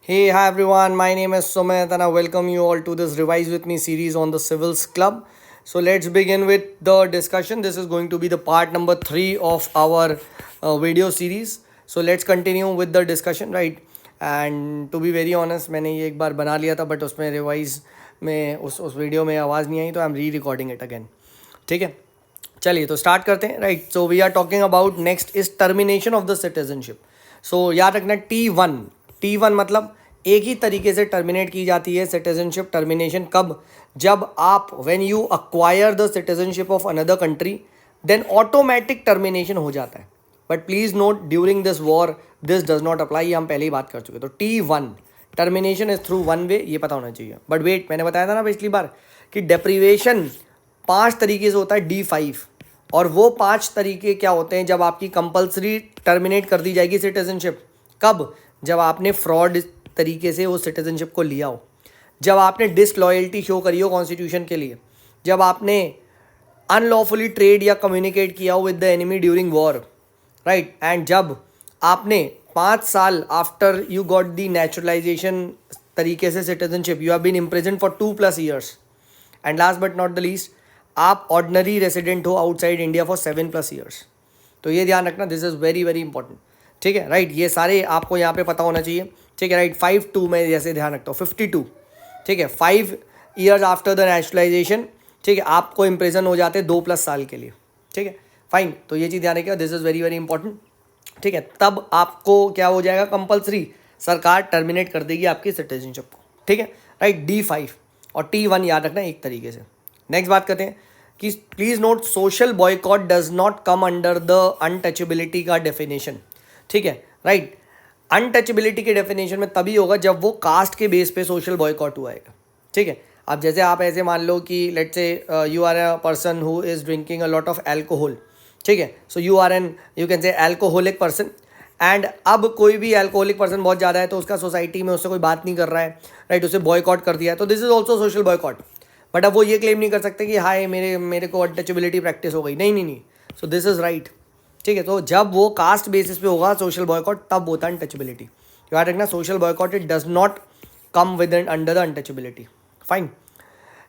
Hey, hi everyone. My name is Sumit, and I welcome you all to this Revise with Me series on the Civils Club. So let's begin with the discussion. This is going to be the part number 3 of our video series. So let's continue with the discussion, right? And to be very honest, मैंने ये एक बार बना लिया था, but उसमें revise में उस video में आवाज़ नहीं आई, तो I am re recording it again. ठीक है, चलिए तो स्टार्ट करते हैं. Right, so we are talking about next is termination of the citizenship. सो याद रखना T1 मतलब एक ही तरीके से टर्मिनेट की जाती है सिटीजनशिप टर्मिनेशन. कब? जब आप when you acquire the citizenship of another country then automatic termination हो जाता है. But please note during this war this does not apply. हम पहले ही बात कर चुके. तो T1 termination is through one way, ये पता होना चाहिए. बट वेट, मैंने बताया था ना पिछली बार कि डेप्रीवेशन 5 तरीके से होता है D5. और वो 5 तरीके क्या होते हैं? जब आपकी कंपल्सरी टर्मिनेट कर दी जाएगी सिटीजनशिप. कब? जब आपने फ्रॉड तरीके से वो सिटीजनशिप को लिया हो, जब आपने डिसलॉयल्टी शो करी हो कॉन्स्टिट्यूशन के लिए, जब आपने अनलॉफुली ट्रेड या कम्युनिकेट किया हो with the enemy during war, right. And जब आपने 5 साल after you got the naturalisation तरीके से citizenship, you have been imprisoned for 2+ years. And last but not the least, आप ऑर्डिनरी रेसिडेंट हो आउटसाइड इंडिया फॉर 7+ years. तो ये ध्यान रखना, this is very very important. ठीक है, राइट. ये सारे आपको यहाँ पे पता होना चाहिए. ठीक है, राइट. 52 में जैसे ध्यान रखता हूँ, 52. ठीक है, 5 years आफ्टर द नेचुरलाइजेशन. ठीक है, आपको इम्प्रिजन हो जाते हैं 2+ साल के लिए. ठीक है, फाइन. तो ये चीज़ ध्यान रखिएगा, this is very very important. ठीक है, तब आपको क्या हो जाएगा? कंपल्सरी सरकार टर्मिनेट कर देगी आपकी सिटीजनशिप को. ठीक है, राइट. D5 और T1 याद रखना एक तरीके से. नेक्स्ट बात करते हैं कि please note, social boycott does not come under the untouchability का डेफिनेशन. ठीक है, राइट. अनटचेबिलिटी के डेफिनेशन में तभी होगा जब वो कास्ट के बेस पे सोशल बॉयकॉट हुआ है. ठीक है, अब जैसे आप ऐसे मान लो कि let's say you are a person who is drinking a lot of alcohol. ठीक है, so you are an, you can say alcoholic person. And अब कोई भी एल्कोहलिक पर्सन बहुत ज़्यादा है तो उसका सोसाइटी में उससे कोई बात नहीं कर रहा है, राइट. उसे बॉयकॉट कर दिया है, तो this is also social boycott. But अब वो ये क्लेम नहीं कर सकते कि हाय मेरे को अनटचेबिलिटी प्रैक्टिस हो गई. नहीं. So this is right. ठीक है, तो जब वो कास्ट बेसिस पे होगा सोशल बॉयकॉट, तब होता है अनटचेबिलिटी. याद रखना, social boycott it does not come with under the untouchability. Fine.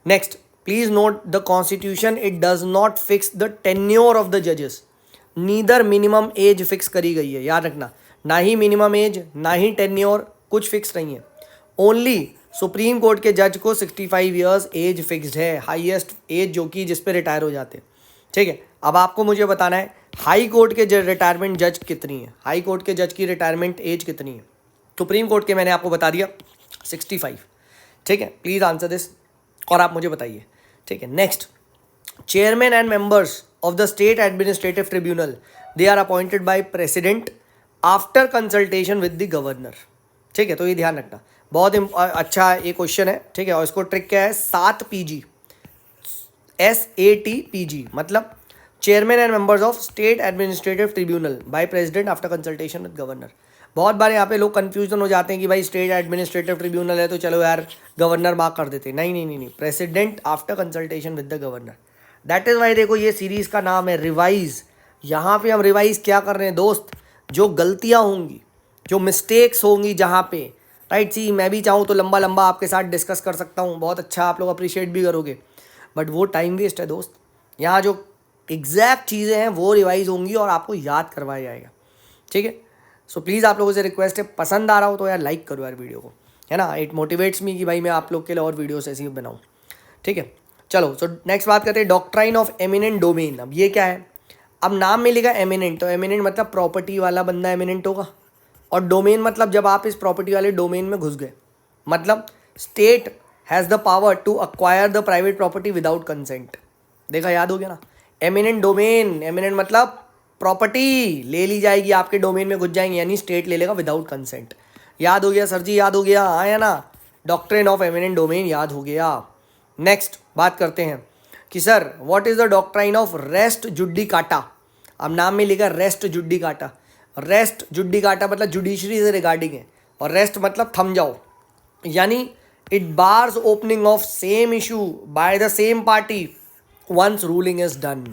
Next, please note the constitution it does not fix the tenure of the जजेस. नीदर मिनिमम एज फिक्स करी गई है. याद रखना, ना ही मिनिमम एज ना ही टेन्योर, कुछ fix नहीं है. ओनली सुप्रीम कोर्ट के जज को 65 years एज फिक्स्ड है, हाईएस्ट एज जो कि जिस पे रिटायर हो जाते हैं. ठीक है, अब आपको मुझे बताना है हाई कोर्ट के रिटायरमेंट जज कितनी है, हाई कोर्ट के जज की रिटायरमेंट एज कितनी है. सुप्रीम कोर्ट के मैंने आपको बता दिया 65. ठीक है, प्लीज़ आंसर दिस और आप मुझे बताइए. ठीक है, next, chairman and members of the state administrative tribunal they are appointed by president after consultation with the governor. ठीक है, तो ये ध्यान रखना, बहुत अच्छा ये क्वेश्चन है. ठीक है, और इसको ट्रिक क्या है? 7 PG, SAT PG मतलब chairman and members of state administrative tribunal bye president after consultation with governor. बहुत बार यहाँ पे लोग कंफ्यूजन हो जाते हैं कि भाई स्टेट एडमिनिस्ट्रेटिव ट्रिब्यूनल है तो चलो यार गवर्नर मार्क कर देते. नहीं, president after consultation with the governor. That is Y देखो ये सीरीज़ का नाम है रिवाइज. यहाँ पे हम रिवाइज क्या कर रहे हैं दोस्त? जो गलतियाँ होंगी, जो मिस्टेक्स होंगी जहाँ पे, राइट. सी मैं भी चाहूँ तो लंबा लंबा आपके साथ डिस्कस कर सकता हूँ, बहुत अच्छा आप लोग अप्रिशिएट भी करोगे, बट वो टाइम वेस्ट है दोस्त. यहाँ जो एग्जैक्ट चीज़ें हैं वो रिवाइज होंगी और आपको याद करवाया जाएगा. ठीक है, सो प्लीज़ आप लोगों से रिक्वेस्ट है, पसंद आ रहा हो तो यार लाइक करो यार वीडियो को, है ना. इट मोटिवेट्स मी कि भाई मैं आप लोग के लिए और वीडियोस ऐसी बनाऊँ. ठीक है, चलो. सो नेक्स्ट बात करते हैं डॉक्ट्राइन ऑफ एमिनेंट डोमेन. अब ये क्या है? अब नाम में लिखा एमिनेंट, तो एमिनेंट मतलब प्रॉपर्टी वाला बंदा एमिनेंट होगा, और डोमेन मतलब जब आप इस प्रॉपर्टी वाले डोमेन में घुस गए, मतलब state has the power to acquire the private property without consent. देखा, याद हो गया ना. एमिनेंट डोमेन, एमिनेंट मतलब प्रॉपर्टी ले ली जाएगी, आपके डोमेन में घुस जाएंगे, यानी स्टेट ले लेगा विदाउट कंसेंट. याद हो गया सर जी? याद हो गया, हाँ या ना. डॉक्ट्रिन ऑफ एमिनेंट डोमेन याद हो गया. नेक्स्ट बात करते हैं कि sir what is the doctrine of res judicata. अब नाम में लिखा रेस्ट जुडिकाटा. रेस्ट जुडिकाटा मतलब जुडिशरी से रिगार्डिंग है, और रेस्ट मतलब थम जाओ, यानी it bars opening of same issue by the same party once ruling is done.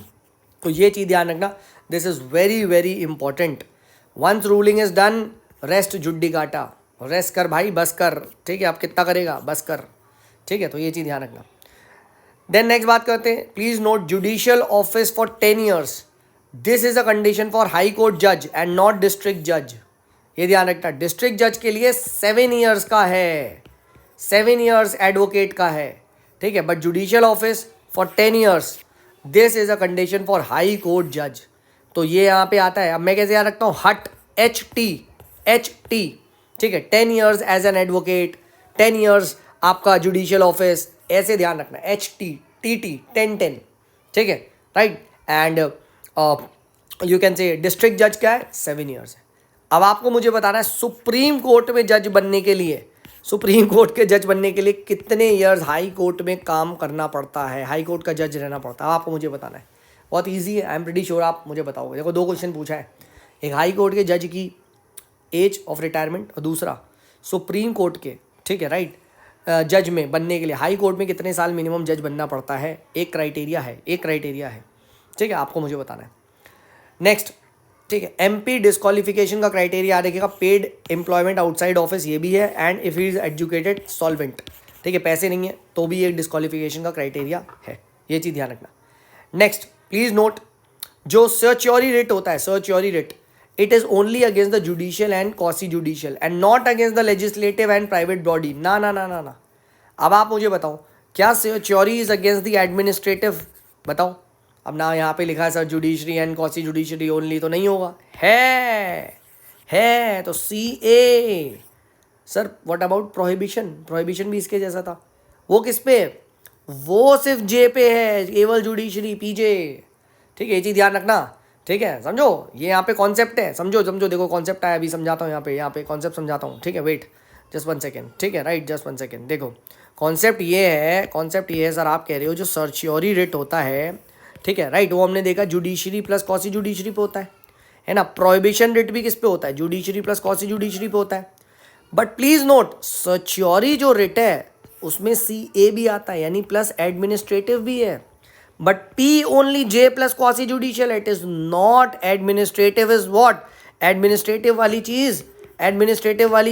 तो ये चीज़ ध्यान रखना, this is very very important. Once ruling is done, res judicata. Rest कर भाई, बस कर, ठीक है, अब कितना करेगा, बस कर, ठीक है, तो ये चीज़ ध्यान रखना। देन नेक्स्ट बात करते हैं, please note judicial office for 10 years, this is a condition for high court जज एंड नॉट डिस्ट्रिक्ट जज। ये ध्यान रखना, डिस्ट्रिक्ट जज के लिए 7 years का है, 7 years एडवोकेट का है, ठीक है, but judicial office for 10 years, this is a condition for high court जज। तो ये यहाँ पे आता है। अब मैं कैसे याद रखता हूँ, हट, HT, ठीक है, 10 years as an advocate, 10 years आपका जुडिशियल ऑफिस, ऐसे ध्यान रखना, HT, 10, ठीक है, right. And you can say district जज क्या है, 7 years है। अब आपको मुझे बताना है सुप्रीम कोर्ट में जज बनने के लिए, सुप्रीम कोर्ट के जज बनने के लिए कितने ईयर्स हाई कोर्ट में काम करना पड़ता है, हाई कोर्ट का जज रहना पड़ता है, आपको मुझे बताना है। बहुत ईजी है, आई एम प्रीटी श्योर आप मुझे बताओगे। देखो 2 क्वेश्चन पूछा है, एक हाई कोर्ट के जज की एज ऑफ रिटायरमेंट और दूसरा सुप्रीम कोर्ट के, ठीक है, राइट, जज में बनने के लिए हाई कोर्ट में कितने साल मिनिमम जज बनना पड़ता है। एक क्राइटेरिया है, ठीक है, आपको मुझे बताना है। नेक्स्ट, ठीक है, MP डिस्क्वालिफिकेशन का क्राइटेरिया देखिएगा, पेड एम्प्लॉयमेंट आउटसाइड ऑफिस, ये भी है, and if he is educated solvent, ठीक है, पैसे नहीं है तो भी एक डिस्क्वालिफिकेशन का क्राइटेरिया है, ये चीज़ ध्यान रखना। नेक्स्ट प्लीज नोट, जो सर्च्योरी रिट होता है, certiorari writ, it is only against the judicial and quasi judicial and not against the legislative and private body. ना ना ना ना ना, अब आप मुझे बताओ, क्या सर्च्योरी इज अगेंस्ट द एडमिनिस्ट्रेटिव, बताओ। अब ना यहाँ पे लिखा है sir judiciary and quasi judiciary only, तो नहीं होगा, है तो CA। Sir what about prohibition, prohibition भी इसके जैसा था, वो किस पे है, वो सिर्फ J पे है, केवल जुडिशरी PJ, ठीक है, ये चीज़ ध्यान रखना, ठीक है, समझो, ये यहाँ पे कॉन्सेप्ट है, समझो, देखो कॉन्सेप्ट आया, अभी समझाता हूँ, यहाँ पे कॉन्सेप्ट समझाता हूँ, ठीक है, वेट जस्ट 1 सेकेंड, ठीक है, राइट, जस्ट 1 सेकेंड। देखो कॉन्सेप्ट ये है सर, आप कह रहे हो जो सर्च्योरी रिट होता है, ठीक है, राइट, वो हमने देखा जुडिशरी प्लस कॉसी जुडिशरी पे होता है ना। प्रोहिबिशन रिट भी किस पे होता है, जुडिशरी प्लस कॉसी जुडिशरी पे होता है। बट प्लीज नोट, सर्च्योरी जो रिट है उसमें CA भी आता है, यानी प्लस एडमिनिस्ट्रेटिव भी है, but P only J plus quasi judicial, it is not administrative. Is what, administrative वाली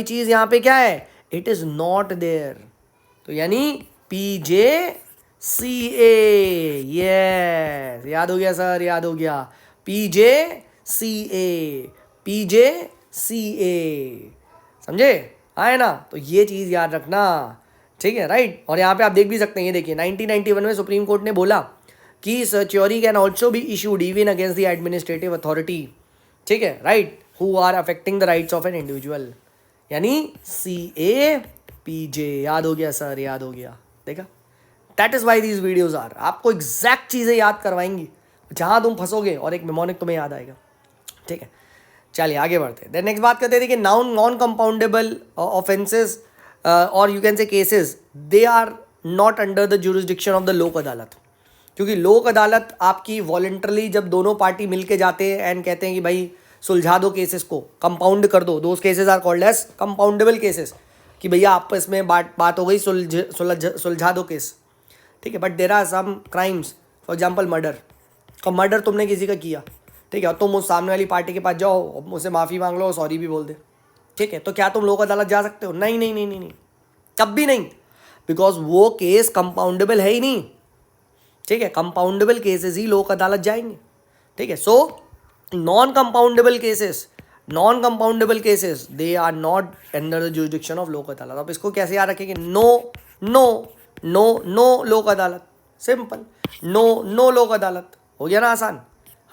चीज यहाँ पे क्या है, इट इज नॉट देयर, तो यानी PJCA, यस, याद हो गया सर, याद हो गया, PJCA, समझे, आए ना, तो ये चीज़ याद रखना, ठीक है, राइट। और यहाँ पे आप देख भी सकते हैं, ये देखिए 1991 में सुप्रीम कोर्ट ने बोला कि certiorari can also be issued even against the administrative authority, ठीक है, right, who are affecting the rights of an individual, यानी CAPJ, याद हो गया सर, याद हो गया, देखा। That is why these videos are, आपको एग्जैक्ट चीज़ें याद करवाएंगी, जहाँ तुम फंसोगे और एक मेमोनिक तुम्हें याद आएगा, ठीक है। चलिए आगे बढ़ते हैं। देन नेक्स्ट बात करते हैं कि नॉन कंपाउंडेबल ऑफेंसेस और you can say cases, they are not under the jurisdiction of the Lok Adalat, क्योंकि लोक अदालत आपकी वॉलेंटरली जब दोनों पार्टी मिल के जाते हैं एंड कहते हैं कि भाई सुलझा दो केसेस को, कंपाउंड कर दो, those cases are called as compoundable cases, कि भैया आपस में बात हो गई, सुलझा दो केस, ठीक है। But there are some crimes, for example murder, और मर्डर तुमने किसी का किया, ठीक है, और तुम उस सामने वाली पार्टी के पास जाओ, मुझसे माफ़ी मांग लो, सॉरी भी बोल दे, ठीक है, तो क्या तुम लोक अदालत जा सकते हो, नहीं नहीं नहीं नहीं नहीं, कब भी नहीं, बिकॉज वो केस कंपाउंडेबल है ही नहीं, ठीक है, कंपाउंडेबल केसेस ही लोक अदालत जाएंगे, ठीक है। So non compoundable cases they are not under the jurisdiction of Lok Adalat. अब इसको कैसे याद रखेंगे, नो नो नो नो लोक अदालत, सिंपल, नो लोक अदालत, हो गया ना आसान,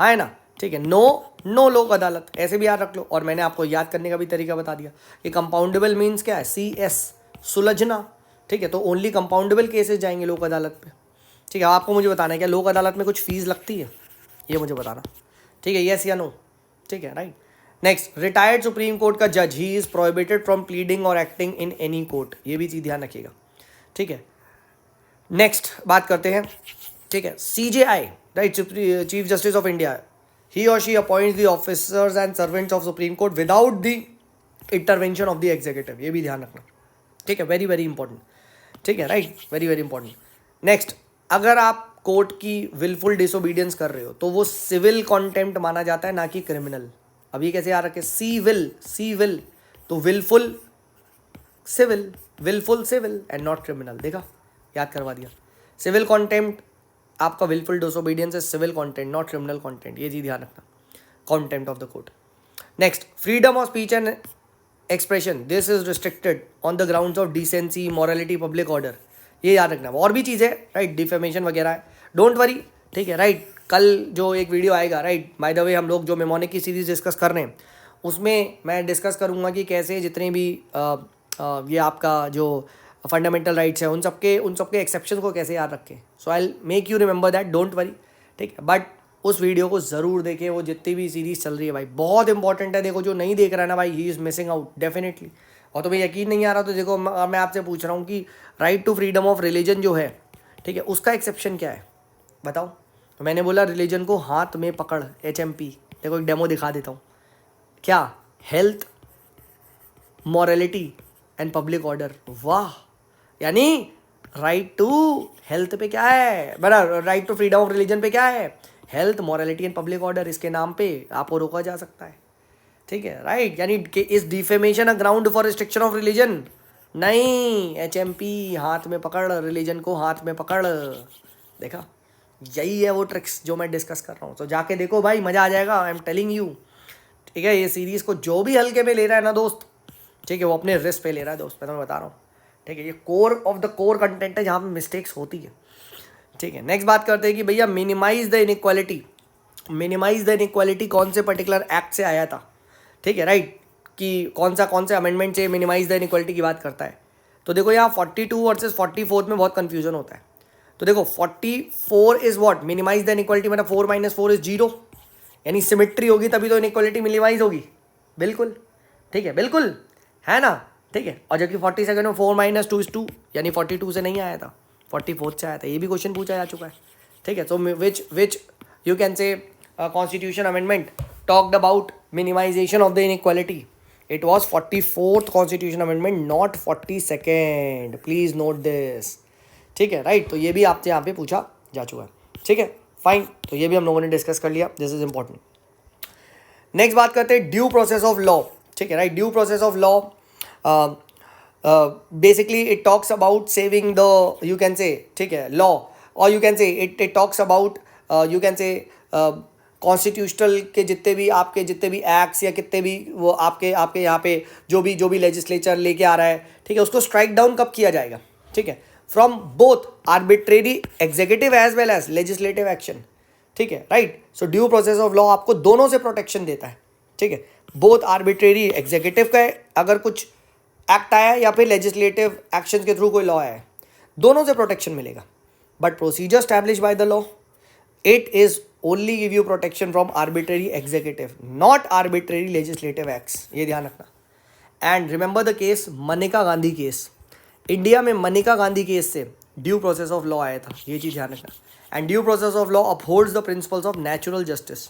है ना, ठीक है, नो लोक अदालत, ऐसे भी याद रख लो। और मैंने आपको याद करने का भी तरीका बता दिया कि कंपाउंडेबल मीन्स क्या है, CS, सुलझना, ठीक है, तो ओनली कंपाउंडेबल केसेस जाएंगे लोक अदालत पे, ठीक है। आपको मुझे बताना है क्या लोक अदालत में कुछ फीस लगती है, ये मुझे बताना, ठीक है, येस या नो, ठीक है, right. Next, retired supreme court का जज, he is prohibited from pleading और एक्टिंग इन एनी कोर्ट, ये भी चीज़ ध्यान रखिएगा, ठीक है। नेक्स्ट बात करते हैं, ठीक है, CJI, right, chief justice of India, he or she appoints the officers and servants of Supreme Court without the intervention of the executive, ये भी ध्यान रखना, ठीक है, वेरी वेरी इंपॉर्टेंट, ठीक है, right, very very important. Next, अगर आप कोर्ट की विलफुल डिसोबीडियंस कर रहे हो तो वो सिविल कॉन्टेम्प्ट माना जाता है, ना कि क्रिमिनल। अब ये कैसे याद रखें, सी विल, तो wilful civil, wilful civil and not criminal. देखा, याद करवा दिया। सिविल कॉन्टेम्प्ट आपका विलफुल डिसोबीडियंस है civil content, not criminal content, ये चीज ध्यान रखना, contempt of the court. Next, freedom of speech and expression, this is restricted on the grounds of decency, morality, public order, ये याद रखना। और भी चीज़ें, राइट, डिफेमेशन वगैरह है, डोंट वरी, ठीक है, राइट। कल जो एक वीडियो आएगा, राइट, बाय द वे हम लोग जो मेमोनिक की सीरीज डिस्कस कर रहे हैं उसमें मैं डिस्कस करूँगा कि कैसे जितने भी ये आपका जो फंडामेंटल राइट्स हैं उन सबके एक्सेप्शन को कैसे याद रखें। So I make you remember that, don't worry, ठीक है। बट उस वीडियो को ज़रूर देखें, वो जितनी भी सीरीज़ चल रही है भाई बहुत इंपॉर्टेंट है। देखो, जो नहीं देख रहा है ना भाई, he is missing out definitely. और तुम्हें यकीन नहीं आ रहा तो देखो, मैं आपसे पूछ रहा हूँ कि right to freedom of religion जो है, ठीक है, उसका एक्सेप्शन क्या है बताओ। तो मैंने बोला रिलीजन को हाथ में पकड़, HMP। देखो एक डेमो दिखा देता हूँ। क्या? Health, morality and public order. वाह, यानी राइट टू हेल्थ पे क्या है, बराबर, right to freedom of religion पे क्या है, health, morality and public order. इसके नाम पे आपको रोका जा सकता है, ठीक है, राइट। यानी कि is defamation a ground for restriction of religion? नहीं, HMP, हाथ में पकड़, रिलीजन को हाथ में पकड़। देखा, यही है वो ट्रिक्स जो मैं डिस्कस कर रहा हूँ। तो जाके देखो भाई, मज़ा आ जाएगा, आई एम टेलिंग यू, ठीक है। ये सीरीज़ को जो भी हल्के पे ले रहा है ना दोस्त, ठीक है, वो अपने रिस्क पे ले रहा है दोस्त, मैं तुम्हें बता रहा हूँ, ठीक है। ये core of the core content है जहाँ पे मिस्टेक्स होती है, ठीक है। नेक्स्ट बात करते हैं कि भैया minimise the inequality. Minimise the inequality कौन से पर्टिकुलर एक्ट से आया था, ठीक है, राइट, कि कौन से अमेंडमेंट से मिनिमाइज द इनइक्वालिटी की बात करता है। तो देखो यहाँ 42 वर्सेस 44 में बहुत कन्फ्यूजन होता है। तो देखो 44 is what, minimise the inequality, मतलब 4 - 4 इज 0, यानी सिमेट्री होगी तभी तो इनइक्वालिटी मिनिमाइज होगी। बिल्कुल, ठीक है, बिल्कुल, है ना, ठीक है। और जबकि 42 में 4 - 2 इज 2, यानी 42 से नहीं आया था, 44 से आया था। ये भी क्वेश्चन पूछा जा चुका है, ठीक है। तो which you can say constitution amendment talked about minimisation of the inequality? It was 44th constitution amendment, not 42nd, please note this, ठीक है, राइट। तो ये भी आपसे यहाँ पे पूछा जा चुका है, ठीक है, फाइन। तो ये भी हम लोगों ने डिस्कस कर लिया, दिस इज इंपॉर्टेंट। नेक्स्ट बात करते हैं ड्यू प्रोसेस ऑफ लॉ, ठीक है, right. Due process of law basically it talks about saving the, you can say, ठीक है, law, or you can say it talks about you can say constitutional के जितने भी एक्ट्स या कितने भी वो आपके यहाँ पे जो भी लेजिस्लेचर लेके आ रहा है, ठीक है, उसको स्ट्राइक डाउन कब किया जाएगा, ठीक है, from both arbitrary executive as well as legislative action, ठीक है, right. So due process of law आपको दोनों से प्रोटेक्शन देता है, ठीक है, बोथ आर्बिट्रेरी एग्जीक्यूटिव का अगर कुछ एक्ट आया या फिर लेजिस्लेटिव एक्शन के थ्रू कोई लॉ आया है, दोनों से प्रोटेक्शन मिलेगा। But procedure establish by the law, it is only give you protection from arbitrary executive, not arbitrary legislative acts, ये ध्यान रखना। And remember the case Manika Gandhi case, India में मनिका गांधी केस से ड्यू प्रोसेस ऑफ लॉ आया था, ये चीज़ ध्यान रखना। And due process of law upholds the principles of natural justice,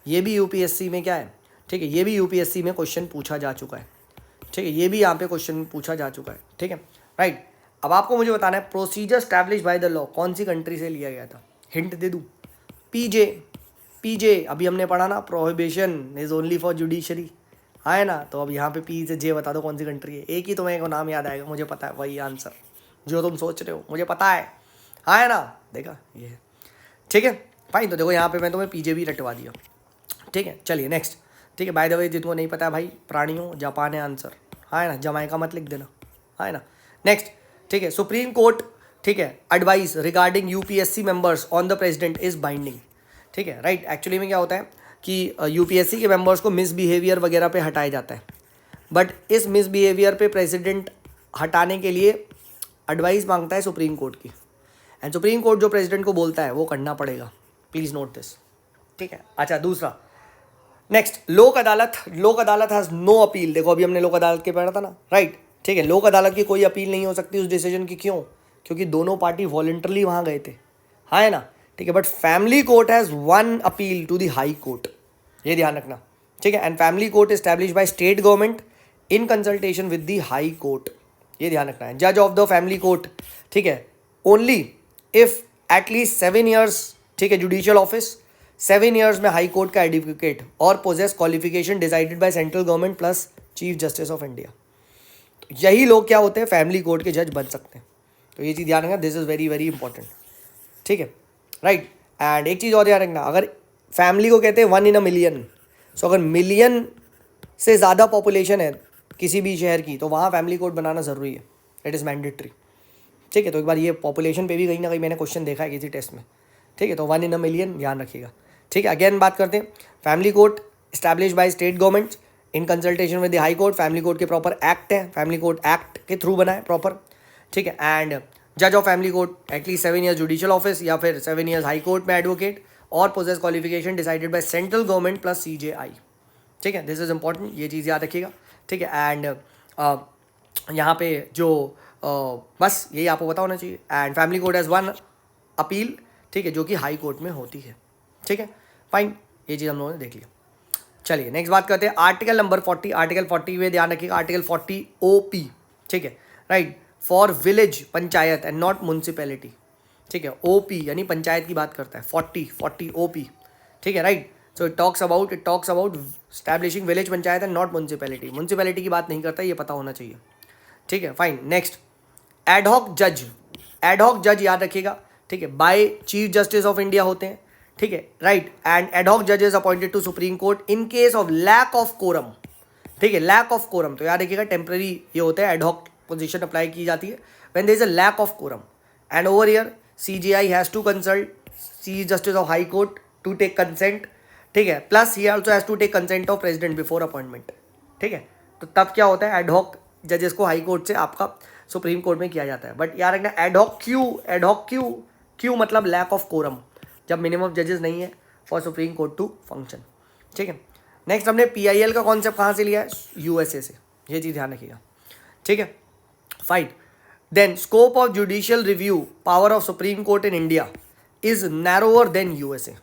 ये भी यूपीएससी में क्या है, ठीक है, ये भी यूपीएससी में क्वेश्चन पूछा जा चुका है, ठीक है, ये भी यहाँ पे क्वेश्चन पूछा जा चुका है, ठीक है, राइट। अब आपको मुझे बताना है procedure establish by the law कौन सी कंट्री से लिया गया था, हिंट दे दूँ, पीजे अभी हमने पढ़ा ना, prohibition is only for judiciary, हाँ है ना। तो अब यहाँ पे पी से जे बता दो कौन सी कंट्री है, एक ही तुम्हें को नाम याद आएगा, मुझे पता है वही आंसर जो तुम सोच रहे हो, मुझे पता है, हाँ है ना, देखा ये है, ठीक है, फाइन। तो देखो यहाँ पे मैं तुम्हें पीजे भी रटवा दिया, ठीक है। चलिए नेक्स्ट, ठीक है, बाय द वे जिनको नहीं पता है भाई, प्राणियों जापान है आंसर, हाँ है ना, जमाइका मत लिख देना, हाँ है ना। नेक्स्ट, ठीक है, सुप्रीम कोर्ट, ठीक है, advice regarding UPSC members on the president is binding, ठीक है, राइट। एक्चुअली में क्या होता है कि यूपीएससी के मेंबर्स को मिसबिहेवियर वगैरह पे हटाया जाता है, बट इस मिसबिहेवियर पे प्रेसिडेंट हटाने के लिए एडवाइस मांगता है सुप्रीम कोर्ट की, एंड सुप्रीम कोर्ट जो प्रेसिडेंट को बोलता है वो करना पड़ेगा, प्लीज़ नोट दिस, ठीक है। अच्छा, दूसरा, नेक्स्ट, लोक अदालत हैज़ नो अपील। देखो अभी हमने लोक अदालत के पढ़ा था ना, राइट, ठीक है, लोक अदालत की कोई अपील नहीं हो सकती उस डिसीजन की, क्यों? क्योंकि दोनों पार्टी वॉलंटरली वहाँ गए थे, हाँ है ना, ठीक है। But family court has one appeal to the high court, ये ध्यान रखना, ठीक है। And family court establish by state government in consultation with the high court, ये ध्यान रखना है। जज ऑफ द फैमिली कोर्ट, ठीक है, ओनली इफ एटलीस्ट 7 years, ठीक है, जुडिशियल ऑफिस 7 years में हाई कोर्ट का एडवोकेट और possess qualification decided by central government plus chief justice of India, तो यही लोग क्या होते हैं, फैमिली कोर्ट के जज बन सकते हैं। तो ये चीज़ ध्यान रखना, this is very very important, ठीक है, राइट। एंड एक चीज़ और ध्यान रखना, अगर फैमिली को कहते हैं 1 in a million, सो अगर मिलियन से ज़्यादा पॉपुलेशन है किसी भी शहर की, तो वहाँ फैमिली कोर्ट बनाना ज़रूरी है, इट इज़ मैंडेटरी, ठीक है। तो एक बार ये पॉपुलेशन पे भी कहीं ना कहीं मैंने क्वेश्चन देखा है किसी टेस्ट में, ठीक है। तो 1 in a million ध्यान रखिएगा, ठीक है। अगेन बात करते हैं, family court establish by state government in consultation with the high court. Family court के प्रॉपर एक्ट है, फैमिली कोर्ट एक्ट के थ्रू बना है प्रॉपर, ठीक है। एंड जज of family court at least 7 years judicial office या फिर 7 years हाई कोर्ट में एडवोकेट, और possess qualification decided by central government plus CJI, ठीक है। दिस इज इंपॉर्टेंट, ये चीज़ याद रखिएगा, ठीक है। एंड यहाँ पे जो बस यही आपको पता होना चाहिए। And family court has 1 appeal, ठीक है, जो कि हाई कोर्ट में होती है, ठीक है, फाइन। ये चीज़ हम लोगों ने देख लिया। चलिए नेक्स्ट बात करते हैं आर्टिकल नंबर 40। आर्टिकल 40 में ध्यान रखिएगा, आर्टिकल 40 OP, ठीक है, right, for village panchayat and not municipality, ठीक है। OP यानी पंचायत की बात करता है, 40 OP, ठीक है, right. So it talks about establishing village panchayat and not municipality. Municipality की बात नहीं करता, ये पता होना चाहिए, ठीक है, फाइन। नेक्स्ट एडहॉक जज याद रखिएगा, ठीक है, by chief justice of India होते हैं, ठीक है, राइट। एंड एडहॉक जजेस appointed to supreme court in case of lack of quorum, ठीक है, लैक ऑफ कोरम। तो याद रखिएगा टेम्पररी ये होता है, एडहॉक पोजीशन अप्लाई की जाती है when there is a lack of quorum. And over here CJI has to consult chief justice of high court to take consent, ठीक है, plus he also has to take consent of president before appointment, ठीक है। तो तब क्या होता है, ad hoc जजेस को हाई कोर्ट से आपका सुप्रीम कोर्ट में किया जाता है। बट याद रखना एडहॉक क्यों मतलब लैक ऑफ कोरम, जब मिनिमम जजेस नहीं है for supreme court to function, ठीक है। नेक्स्ट हमने PIL का कॉन्सेप्ट कहाँ से लिया है, USA से, ये चीज़ ध्यान रखिएगा, ठीक है, fine. Then scope of judicial review power of supreme court in India is narrower than USA,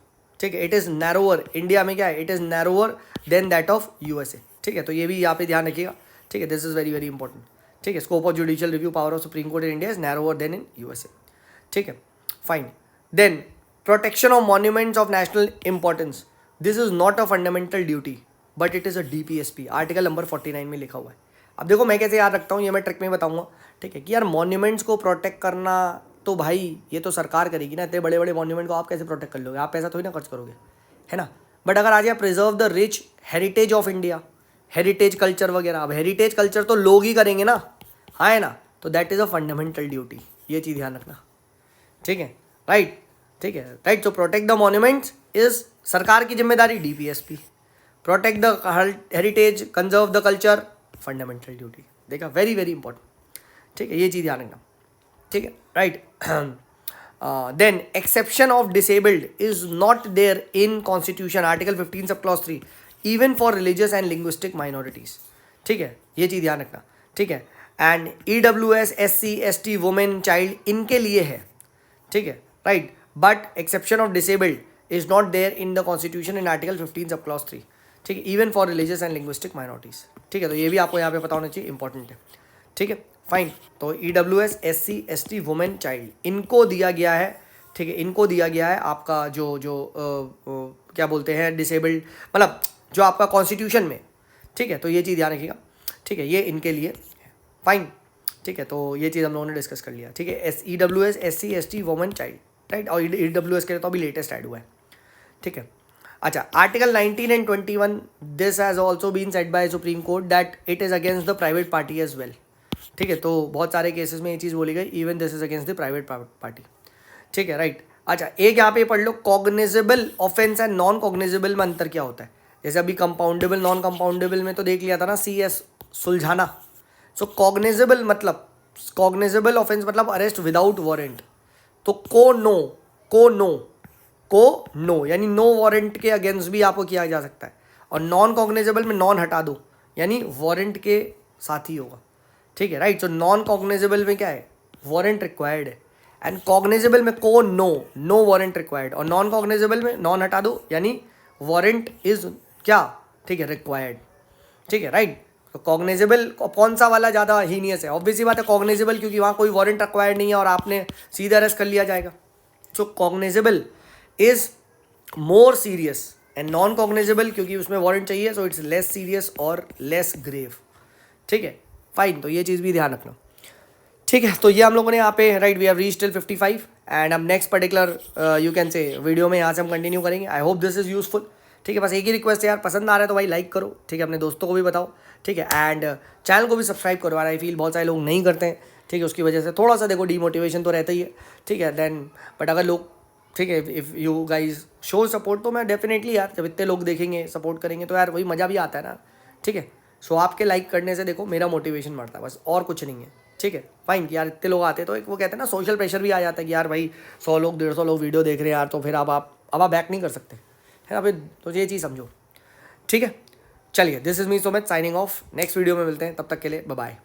ठीक है, इट इज़ नैरोअर। इंडिया में क्या है, it is narrower than that of USA, ठीक है। तो ये भी यहाँ पे ध्यान रखिएगा, ठीक है, this is very very important, ठीक है। Scope of judicial review power of supreme court in India is narrower than in USA, ठीक है, fine. Then protection of monuments of national importance, this is not a fundamental duty but it is a DPSP, article number 49 में लिखा हुआ है। अब देखो मैं कैसे याद रखता हूँ, ये मैं ट्रिक में बताऊँगा, ठीक है, कि यार मॉन्यूमेंट्स को प्रोटेक्ट करना तो भाई ये तो सरकार करेगी ना, इतने बड़े बड़े मॉन्यूमेंट को आप कैसे प्रोटेक्ट कर लोगे, आप पैसा थोड़ी ना खर्च करोगे, है ना। बट अगर आज आप preserve the rich heritage of India, heritage culture वगैरह, अब हेरिटेज कल्चर तो लोग ही करेंगे ना, हाँ है ना, तो that is a fundamental duty, ये चीज़ ध्यान रखना, ठीक है, राइट, ठीक है, राइट। तो प्रोटेक्ट द मॉन्यूमेंट्स इज सरकार की जिम्मेदारी, DPSP। Protect the heritage, conserve the culture, fundamental duty. देखा, वेरी वेरी इंपॉर्टेंट, ठीक है, ये चीज़ ध्यान रखना, ठीक है, right. Then exception of disabled is not there in constitution, article 15 sub clause 3, even for religious and linguistic minorities, ठीक है, ये चीज़ ध्यान रखना, ठीक है। And EWS SC ST women child इनके लिए है, ठीक है, right. But exception of disabled is not there in the constitution in article 15 sub clause 3, ठीक है, even for religious and linguistic minorities, ठीक है। तो ये भी आपको यहाँ पे पता होना चाहिए, इंपॉर्टेंट है, ठीक है, फाइन। तो EWS SC ST women child इनको दिया गया है, ठीक है, इनको दिया गया है आपका जो क्या बोलते हैं डिसेबल्ड, मतलब जो आपका कॉन्स्टिट्यूशन में, ठीक है। तो ये चीज़ ध्यान रखिएगा, ठीक है, ये इनके लिए फाइन, ठीक है। तो ये चीज़ हम लोगों ने डिस्कस कर लिया, ठीक है। EWS SC ST women child, right, और EWS के लिए तो अभी लेटेस्ट ऐड हुआ है, ठीक है। अच्छा, article 19 and 21, this has also been said by supreme court that it is against the private party as well, ठीक है। तो बहुत सारे केसेस में ये चीज़ बोली गई, even this is against the private party, ठीक है, राइट। अच्छा, एक यहाँ पे पढ़ लो, cognizable offence and non cognizable में अंतर क्या होता है। जैसे अभी कंपाउंडेबल नॉन कंपाउंडेबल में तो देख लिया था ना, CS सुलझाना। सो कॉग्निजेबल मतलब, कॉग्निजेबल ऑफेंस मतलब अरेस्ट विदाउट वारंट, तो को नो यानी नो वारंट के अगेंस्ट भी आपको किया जा सकता है। और नॉन कॉग्निजेबल में नॉन हटा दो, यानी वारंट के साथ ही होगा, ठीक है, राइट। सो नॉन कॉग्निजेबल में क्या है, वारंट रिक्वायर्ड है, एंड कॉग्निजेबल में को नो वारंट रिक्वायर्ड, और नॉन कॉग्निजेबल में नॉन हटा दो यानी वारंट इज क्या, ठीक है, रिक्वायर्ड, ठीक है, राइट। तो कॉग्निजेबल कौन सा वाला ज़्यादा हीनियस है, ऑब्वियसली बात है कॉग्निजेबल, क्योंकि वहाँ कोई वारंट रिक्वायर्ड नहीं है और आपने सीधा अरेस्ट कर लिया जाएगा। So cognizable is more serious and non cognizable क्योंकि उसमें वारंट चाहिए, सो इट्स लेस सीरियस और लेस ग्रेव, ठीक है, फाइन, तो ये चीज़ भी ध्यान रखना, ठीक है। तो ये हम लोगों ने यहाँ पे right we have reach till 55 and अब next particular you can say video में यहाँ से हम कंटिन्यू करेंगे। I hope this is useful, ठीक है। बस एक ही रिक्वेस्ट है यार, पसंद आ रहा है तो भाई लाइक करो, ठीक है, अपने दोस्तों को भी बताओ, ठीक है, एंड चैनल को भी सब्सक्राइब करो यार। आई फील बहुत सारे लोग नहीं करते हैं, ठीक है, उसकी वजह से थोड़ा सा देखो डीमोटिवेशन तो रहता ही है, ठीक है। देन बट अगर लोग, ठीक है, if you guys show support तो मैं डेफिनेटली यार, जब इतने लोग देखेंगे सपोर्ट करेंगे तो यार वही मज़ा भी आता है ना, ठीक है। सो आपके लाइक करने से देखो मेरा मोटिवेशन बढ़ता है, बस और कुछ नहीं है, ठीक है। फाइन कि यार इतने लोग आते हैं तो एक वो कहते हैं ना सोशल प्रेशर भी आ जाता है कि यार भाई 100 लोग 150 लोग वीडियो देख रहे हैं यार, तो फिर अब आप बैक नहीं कर सकते, है ना, फिर तो ये चीज़ समझो, ठीक है। चलिए, this is me Sumit signing off, next video में मिलते हैं, तब तक के लिए बाय बाय।